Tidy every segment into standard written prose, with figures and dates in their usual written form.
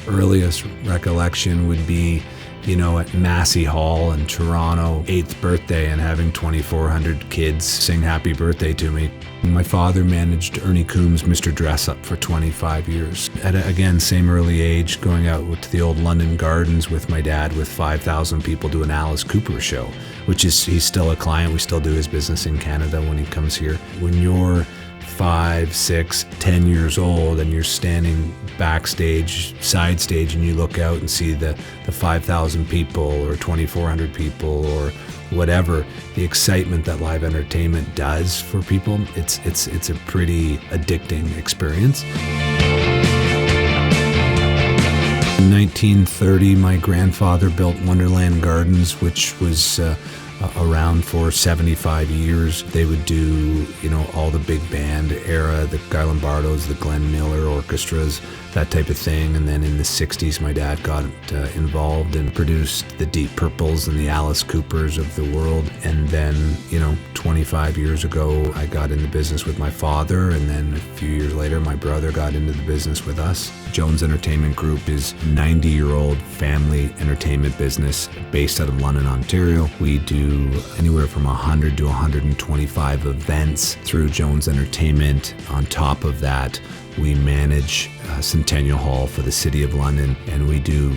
earliest recollection would be, at Massey Hall in Toronto, 8th birthday, and having 2,400 kids sing happy birthday to me. My father managed Ernie Coombs' Mr. Dress Up for 25 years. At, again, same early age, going out to the old London Gardens with my dad with 5,000 people to an Alice Cooper show, which is, he's still a client. We still do his business in Canada when he comes here. When you're 5, 6, 10 years old and you're standing backstage, side stage, and you look out and see the 5,000 people or 2,400 people or whatever, the excitement that live entertainment does for people, it's a pretty addicting experience. In 1930, my grandfather built Wonderland Gardens, which was around for 75 years. They would do, all the big band era, the Guy Lombardos, the Glenn Miller orchestras, that type of thing. And then in the 60s, my dad got involved and produced the Deep Purples and the Alice Coopers of the world. And then, 25 years ago, I got in the business with my father. And then a few years later, my brother got into the business with us. Jones Entertainment Group is a 90-year-old family entertainment business based out of London, Ontario. We do anywhere from 100 to 125 events through Jones Entertainment. On top of that, we manage Centennial Hall for the City of London, and we do,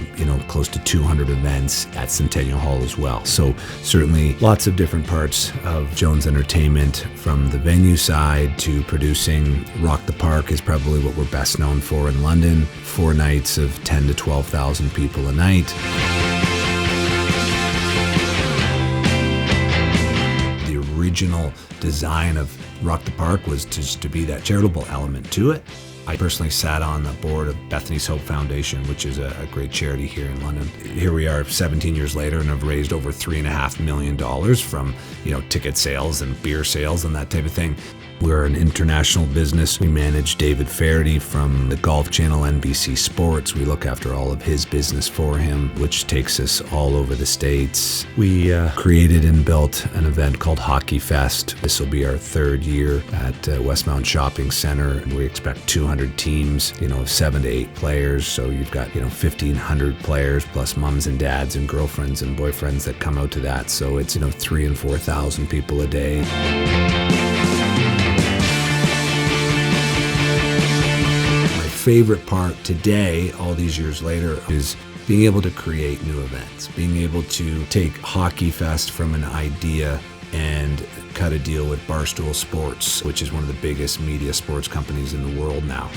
close to 200 events at Centennial Hall as well. So certainly lots of different parts of Jones Entertainment, from the venue side to producing Rock the Park is probably what we're best known for in London. 4 nights of 10 to 12,000 people a night. The original design of Rock the Park was just to be that charitable element to it. I personally sat on the board of Bethany's Hope Foundation, which is a great charity here in London. Here we are 17 years later and have raised over $3.5 million from, ticket sales and beer sales and that type of thing. We're an international business. We manage David Faherty from the Golf Channel, NBC Sports. We look after all of his business for him, which takes us all over the States. We created and built an event called HockeyFest. This will be our 3rd year at Westmount Shopping Center, and we expect 200 teams, 7 to 8 players. So you've got, 1,500 players plus moms and dads and girlfriends and boyfriends that come out to that. So it's, 3,000 and 4,000 people a day. Favorite part today, all these years later, is being able to create new events, being able to take HockeyFest from an idea and cut a deal with Barstool Sports, which is one of the biggest media sports companies in the world now.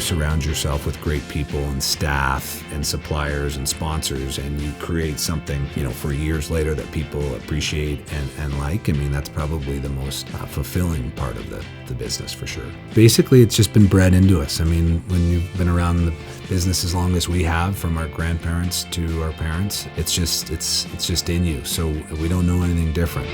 Surround yourself with great people and staff and suppliers and sponsors, and you create something, for years later that people appreciate and like. I mean, that's probably the most fulfilling part of the business for sure. Basically, it's just been bred into us. I mean, when you've been around the business as long as we have, from our grandparents to our parents, it's just in you. So we don't know anything different.